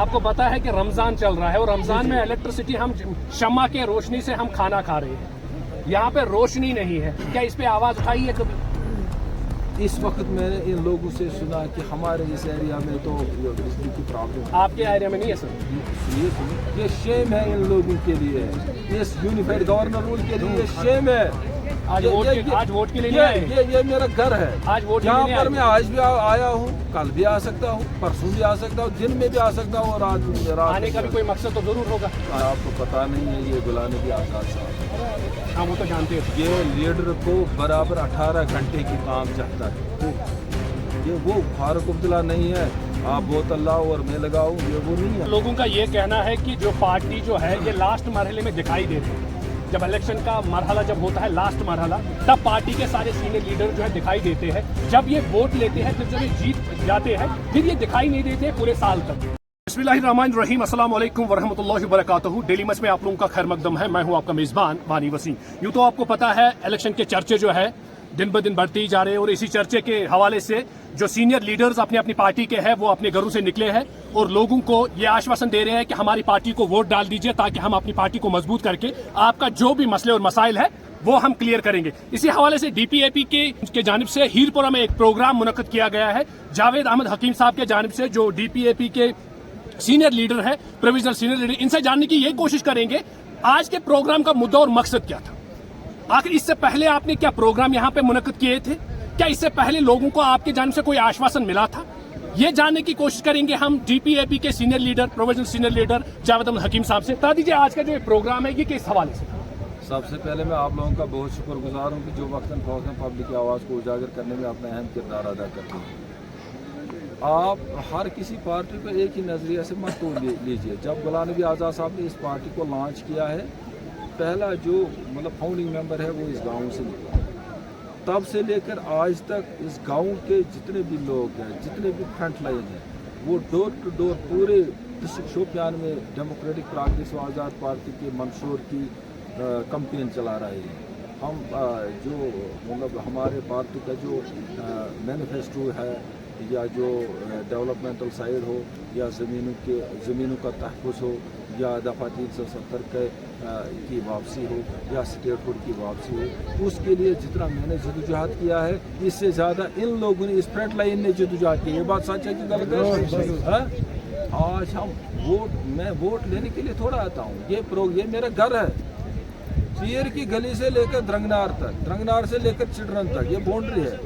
آپ کو پتا ہے کہ رمضان چل رہا ہے اور رمضان میں الیکٹریسٹی ہم شمع کے روشنی سے ہم کھانا کھا رہے ہیں، یہاں پہ روشنی نہیں ہے، کیا اس پہ آواز اٹھائی ہے کبھی؟ اس وقت میں نے ان لوگوں سے سنا کہ ہمارے اس ایریا میں تو بجلی کی پرابلم، آپ کے ایریا میں نہیں ہے سر؟ یہ شیم ہے ان لوگوں کے لیے، اس یونیفائڈ گورنر رول کے لیے یہ شیم ہے۔ آج ووٹ کے لیے نہیں آئے؟ یہ میرا گھر ہے، آج ووٹ یہاں پر میں آج بھی آیا ہوں، کل بھی آ سکتا ہوں، پرسوں بھی آ سکتا ہوں، دن میں بھی آ سکتا ہوں، اور رات آنے کا بھی کوئی مقصد تو ضرور ہوگا۔ آپ کو پتا نہیں ہے یہ غلام نبی آزاد صاحب، ہاں وہ تو جانتے ہیں، یہ لیڈر کو برابر 18 گھنٹے کی کام چاہتا ہے، یہ وہ فاروق عبداللہ نہیں ہے آپ بہت اللہ اور میں لگاؤں، یہ وہ نہیں ہے۔ لوگوں کا یہ کہنا ہے کہ جو پارٹی جو ہے یہ لاسٹ مرحلے میں دکھائی دیتی ہے، جب الیکشن کا مرحلہ جب ہوتا ہے لاسٹ مرحلہ، تب پارٹی کے سارے سینئر لیڈر جو ہے دکھائی دیتے ہیں، جب یہ ووٹ لیتے ہیں پھر جب یہ جیت جاتے ہیں پھر یہ دکھائی نہیں دیتے پورے سال تک۔ بسم اللہ الرحمن الرحیم، السلام علیکم ورحمۃ اللہ وبرکاتہ۔ ڈیلی مچ میں آپ لوگوں کا خیر مقدم ہے، میں ہوں آپ کا میزبان بانی وسیم۔ یوں تو آپ کو پتا ہے الیکشن کے چرچے جو ہے دن بدن بڑھتے ہی جا رہے ہیں، اور اسی چرچے کے حوالے سے جو سینئر لیڈرز اپنی پارٹی کے ہیں وہ اپنے گھروں سے نکلے ہیں اور لوگوں کو یہ آشواسن دے رہے ہیں کہ ہماری پارٹی کو ووٹ ڈال دیجئے تاکہ ہم اپنی پارٹی کو مضبوط کر کے آپ کا جو بھی مسئلے اور مسائل ہے وہ ہم کلیئر کریں گے۔ اسی حوالے سے ڈی پی اے پی کے جانب سے ہیرپورہ میں ایک پروگرام منعقد کیا گیا ہے جاوید احمد حکیم صاحب کے جانب سے، جو ڈی پی اے پی کے سینئر لیڈر ہے، پروویژنل سینئر لیڈر۔ ان سے جاننے کی یہ کوشش کریں گے آج کے پروگرام کا مدعا اور مقصد کیا تھا، آخر اس سے پہلے آپ نے کیا پروگرام یہاں پہ منعقد کیے تھے، کیا اس سے پہلے لوگوں کو آپ کی جانب سے کوئی آشواسن ملا تھا، یہ جاننے کی کوشش کریں گے ہم ڈی پی اے پی کے senior leader, provisional senior leader Javed Ahmad Hakeem صاحب سے۔ بتا دیجیے آج کا جو پروگرام ہے یہ کس حوالے سے؟ سب سے پہلے میں آپ لوگوں کا بہت شکر گزار ہوں کہ جو وقتاً فوقتاً پبلک کی آواز کو اجاگر کرنے میں اپنا اہم کردار ادا کرتے ہیں۔ آپ ہر کسی پارٹی کو ایک ہی نظریے سے مت لیجیے۔ جب غلام نبی آزاد صاحب نے اس پارٹی کو لانچ کیا ہے، پہلا جو فاؤنڈنگ ممبر ہے وہ اس گاؤں سے نکلا، تب سے لے کر آج تک اس گاؤں کے جتنے بھی لوگ ہیں، جتنے بھی فرنٹ لائن ہیں، وہ ڈور ٹو ڈور پورے ڈسٹرکٹ شوپیان میں ڈیموکریٹک پروگریس آزاد پارٹی کے منشور کی کمپین چلا رہے ہیں۔ ہم جو ہمارے پارٹی کا جو مینیفیسٹو ہے، یا جو ڈیولپمنٹل سائڈ ہو، یا زمینوں کا تحفظ ہو، یا دفعہ 370 کی واپسی ہو، یا اسٹیٹ ہوڈ کی واپسی ہو، اس کے لیے جتنا میں نے جدوجہد کیا ہے اس سے زیادہ ان لوگوں نے، اس فرنٹ لائن نے جدوجہد کی۔ یہ بات سچ ہے کہ غلط ہے؟ آج میں ووٹ لینے کے لیے تھوڑا آتا ہوں، یہ میرا گھر ہے، پیر کی گلی سے لے کر درنگنار تک، درنگنار سے لے کر چڈرن تک، یہ باؤنڈری ہے،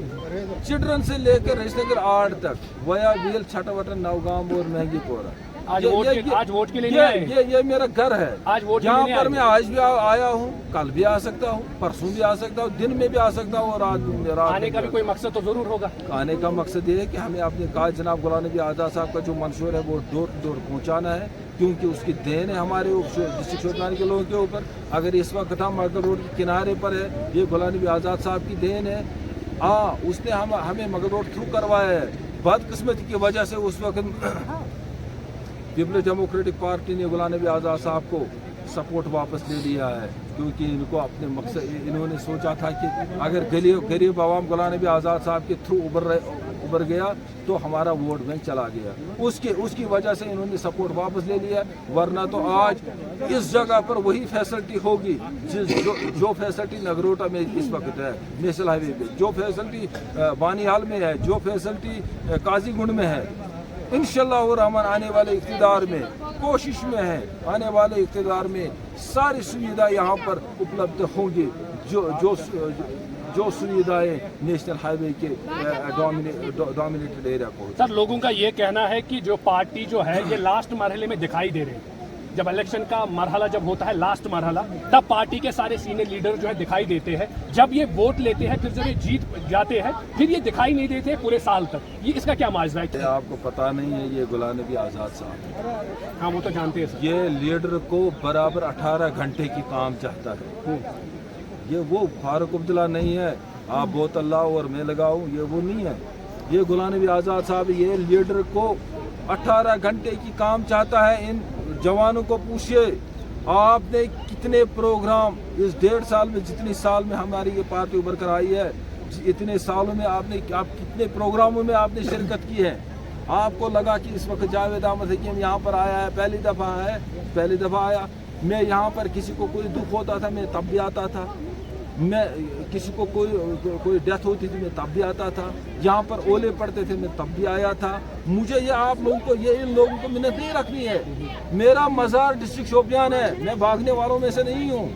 چڈرن سے لے کر رشتے نگر 8 تک، ویا ویل، چھٹا وٹن، نوگام اور مہنگی پورہ۔ آج ووٹ کے لیے یہ میرا گھر ہے، یہاں پر میں آج بھی آیا ہوں، کل بھی آ سکتا ہوں، پرسوں بھی آ سکتا ہوں، دن میں بھی آ سکتا ہوں، اور رات آنے کا بھی کوئی مقصد تو ضرور ہوگا۔ آنے کا مقصد یہ ہے کہ ہمیں اپنے کہا جناب غلام نبی آزاد صاحب کا جو منشور ہے وہ ڈور ٹو ڈور پہنچانا ہے، کیونکہ اس کی دین ہے ہمارے ڈسٹرکٹ شوپیان کے لوگوں کے اوپر۔ اگر اس وقت ہم مغل روڈ کے کنارے پر ہے، یہ غلام نبی آزاد صاحب کی دین ہے۔ اس نے ہمیں مغل روڈ تھرو کروایا ہے، بدقسمتی کی وجہ سے اس وقت پیپلز ڈیموکریٹک پارٹی نے غلام نبی آزاد صاحب کو سپورٹ واپس لے لیا ہے، کیونکہ ان کو اپنے مقصد، انہوں نے سوچا تھا کہ اگر غریب عوام غلام نبی آزاد صاحب کے تھرو ابھر گیا تو ہمارا ووٹ بینک چلا گیا، اس کی وجہ سے انہوں نے سپورٹ واپس لے لیا، ورنہ تو آج اس جگہ پر وہی فیسلٹی ہوگی جو فیسلٹی نگروٹا میں اس وقت ہے، نیشنل ہائی وے پہ، جو فیسلٹی بانیہال میں ہے، جو فیسلٹی قاضی گنڈ میں ہے۔ انشاءاللہ الرحمن آنے والے اقتدار میں کوشش میں ہے، آنے والے اقتدار میں ساری سویدھا یہاں پر اپلبدھ ہوں گی، جو سویدھائیں نیشنل ہائی وے کے ڈومینیٹڈ ایریا کو۔ سر لوگوں کا یہ کہنا ہے کہ جو پارٹی جو ہے یہ لاسٹ مرحلے میں دکھائی دے رہے ہیں، جب الیکشن کا مرحلہ جب ہوتا ہے لاسٹ مرحلہ، تب پارٹی کے سارے سینئر لیڈر جو ہے دکھائی دیتے ہیں، جب یہ ووٹ لیتے ہیں پھر جب یہ جیت جاتے ہیں پھر یہ دکھائی نہیں دیتے پورے سال تک، یہ اس کا کیا معاذ ہے؟ آپ کو پتا نہیں ہے یہ غلام نبی آزاد صاحب، ہاں وہ تو جانتے ہیں سر، یہ لیڈر کو برابر 18 گھنٹے کی کام چاہتا ہے، یہ وہ فاروق عبداللہ نہیں ہے آپ بہت اللہ اور میں لگاؤں، یہ وہ نہیں ہے، یہ غلام نبی آزاد صاحب یہ لیڈر کو 18 گھنٹے کی کام چاہتا ہے۔ ان جوانوں کو پوچھئے آپ نے کتنے پروگرام اس 1.5 سال میں، جتنی سال میں ہماری یہ پارٹی ابھر کر آئی ہے، اتنے سالوں میں آپ کتنے پروگراموں میں آپ نے شرکت کی ہے؟ آپ کو لگا کہ اس وقت جاوید احمد حکیم یہاں پر آیا ہے، پہلی دفعہ آیا، میں یہاں پر کسی کو کوئی دکھ ہوتا تھا میں تب بھی آتا تھا، میں کسی کو کوئی ڈیتھ ہوتی تھی میں تب بھی آتا تھا، یہاں پر اولے پڑتے تھے میں تب بھی آیا تھا. مجھے یہ آپ لوگوں کو ان لوگوں کو منت نہیں رکھنی ہے. میرا مزار ڈسٹرکٹ شوپیان ہے، میں بھاگنے والوں میں سے نہیں ہوں.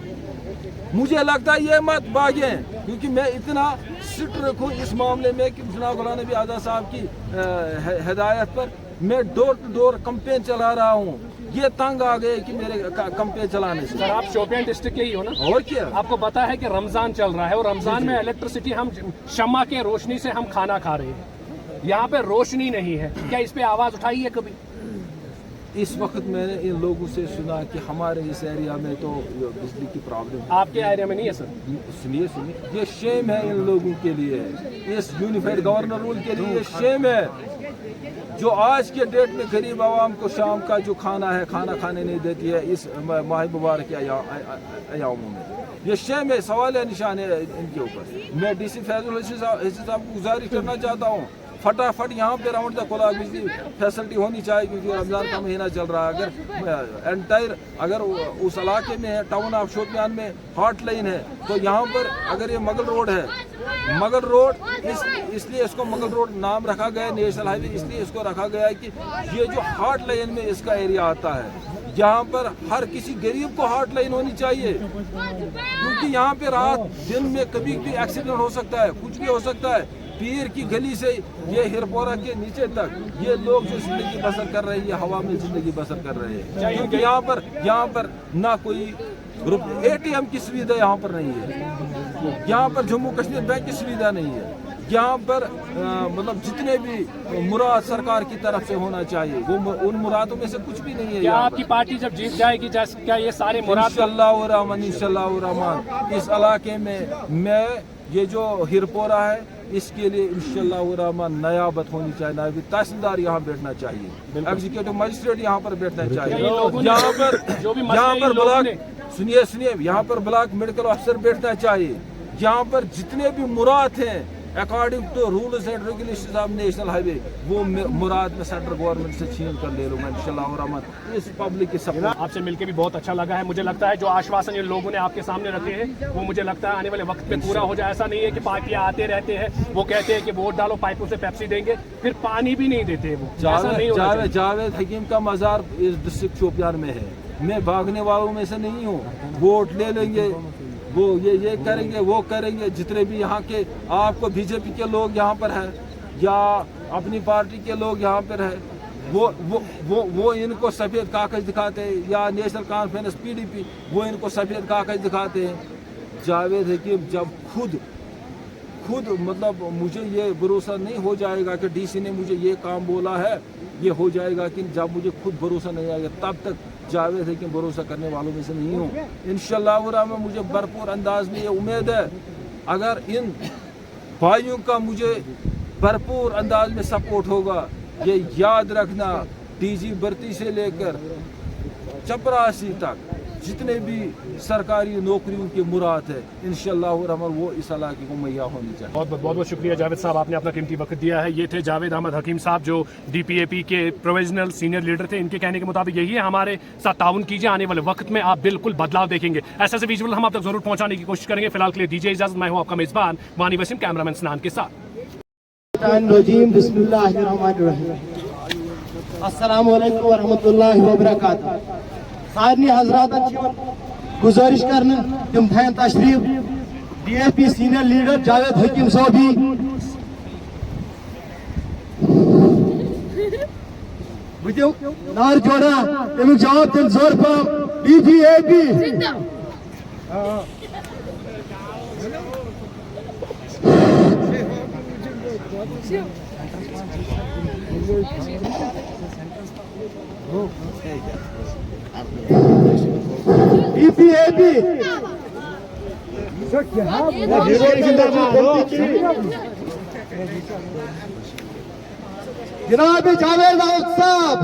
مجھے لگتا ہے یہ مت بھاگیں، کیونکہ میں اتنا اسٹرک ہوں اس معاملے میں کہ جناب غلام نبی آزاد صاحب کی ہدایت پر میں ڈور ٹو ڈور کمپین چلا رہا ہوں. یہ تنگ آ گئے کہ میرے کمپین چلانے سے. سر آپ شوپیان ڈسٹرکٹ کے ہی ہو نا؟ اور کیا. آپ کو پتا ہے کہ رمضان چل رہا ہے اور رمضان میں الیکٹریسٹی ہم شمع کے روشنی سے ہم کھانا کھا رہے ہیں، یہاں پہ روشنی نہیں ہے. کیا اس پہ آواز اٹھائی ہے کبھی؟ اس وقت میں نے ان لوگوں سے سنا کہ ہمارے اس ایریا میں تو بجلی کی پرابلم ہے. آپ کے ایریا میں نہیں ہے سر؟ سنیے یہ شیم ہے ان لوگوں کے لیے، اس یونیفائڈ گورنر رول کے لیے یہ شیم ہے جو آج کے ڈیٹ میں غریب عوام کو شام کا جو کھانا ہے کھانا کھانے نہیں دیتی ہے اس ماہ مبارک ایاموں میں. یہ شیم ہے، سوال ہے، نشان ہے ان کے اوپر. میں ڈی سی فیض الحسین صاحب کو گزارش کرنا چاہتا ہوں فٹافٹ یہاں پہ راؤنڈ دا کلاک بجلی فیسلٹی ہونی چاہیے، کیونکہ رمضان کا مہینہ چل رہا ہے. اگر انٹائر اگر اس علاقے میں ہے ٹاؤن آف شوپیان میں ہاٹ لائن ہے تو یہاں پر اگر یہ مغل روڈ ہے، مغل روڈ اس لیے اس کو مغل روڈ نام رکھا گیا ہے، نیشنل ہائی وے اس لیے اس کو رکھا گیا ہے کہ یہ جو ہاٹ لائن میں اس کا ایریا آتا ہے یہاں پر ہر کسی غریب کو ہاٹ لائن ہونی چاہیے، کیونکہ یہاں پہ رات دن میں کبھی بھی ایکسیڈنٹ ہو سکتا ہے، کچھ بھی ہو سکتا ہے. پیر کی گلی سے یہ ہرپورہ کے نیچے تک یہ لوگ جو زندگی بسر کر رہے ہیں یہ ہوا میں زندگی بسر کر رہے ہیں، کیونکہ یہاں پر نہ کوئی اے ٹی ایم کی سویدھا یہاں پر نہیں ہے، یہااں پر جموں کشمیر بینک کی سویدھا نہیں ہے، یہاں پر مطلب جتنے بھی مراد سرکار کی طرف سے ہونا چاہیے وہ ان مرادوں میں سے کچھ بھی نہیں ہے. کیا آپ کی پارٹی جب جیت جائے گی کیا یہ سارے مراد انشاءاللہ الرحمن اس علاقے میں یہ جو ہرپورہ ہے اس کے لیے انشاءاللہ الرحمن نیابت ہونی چاہیے، نائب تحصیلدار یہاں بیٹھنا چاہیے، ایگزیکٹو مجسٹریٹ یہاں پر بیٹھنا چاہیے، یہاں پر بلاک سنیے یہاں پر بلاک میڈیکل افسر بیٹھنا چاہیے. یہاں پر جتنے بھی مراد ہیں according to rules and regulations of national highway وہ مراد میں سینٹرل گورنمنٹ سے چھین کر لے لوں گا انشاءاللہ الرحمن اس پبلک کے سپورٹ. آپ سے مل کے بھی بہت اچھا لگا ہے. مجھے لگتا ہے جو آشواسن یہ لوگوں نے آپ کے سامنے رکھے ہیں وہ مجھے لگتا ہے آنے والے وقت میں پورا ہو جائے. ایسا نہیں ہے کہ پارٹیاں آتے رہتے ہیں وہ کہتے ہیں کہ ووٹ ڈالو پائپوں سے پیپسی دیں گے پھر پانی بھی نہیں دیتے. وہ جاوید حکیم کا مزار اس ڈسٹرکٹ شوپیان میں ہے. میں بھاگنے والوں میں سے نہیں ہوں. ووٹ لے لیں گے وہ یہ کریں گے وہ کریں گے. جتنے بھی یہاں کے آپ کو بی جے پی کے لوگ یہاں پر ہیں یا اپنی پارٹی کے لوگ یہاں پر ہیں وہ ان کو سفید کاغذ دکھاتے ہیں یا national conference P D P وہ ان کو سفید کاغذ دکھاتے ہیں. جاوید حکیم جب خود مطلب مجھے یہ بھروسہ نہیں ہو جائے گا کہ ڈی سی نے مجھے یہ کام بولا ہے یہ ہو جائے گا کہ جب مجھے خود بھروسہ نہیں آئے گا تب تک جاوید حکیم بھروسہ کرنے والوں میں سے نہیں ہوں. انشاءاللہ الرحمن مجھے بھرپور انداز میں یہ امید ہے اگر ان بھائیوں کا مجھے بھرپور انداز میں سپورٹ ہوگا. یہ یاد رکھنا ڈی جی برتی سے لے کر چپراسی تک جتنے بھی سرکاری نوکریوں کے مراد ہے انشاءاللہ الرحمن وہ اس علاقے کو مہیا ہونی چاہیے. بہت شکریہ جاوید صاحب آپ نے اپنا قیمتی وقت دیا ہے. یہ تھے جاوید احمد حکیم صاحب جو ڈی پی اے پی کے پروویژنل سینئر لیڈر تھے. ان کے کہنے کے مطابق یہی ہے ہمارے ساتھ تعاون کیجیے آنے والے وقت میں آپ بالکل بدلاؤ دیکھیں گے. ایسے ویژول ہم آپ تک ضرور پہنچانے کی کوشش کریں گے. فی الحال کے لیے دیجیے اجازت. میں ہوں آپ کا میزبان وانی وسیم کیمرہ مین سنان کے ساتھ. بسم اللہ الرحمن الرحیم. السلام علیکم ورحمۃ اللہ وبرکاتہ. سارنی حضرات گزارش کرنا تم تھین تشریف D A P senior leader Javed حکیم صاحبی بتو نار جوڑا تم جواب تم زور palm D P A P D P A پی جناب جاوید صاحب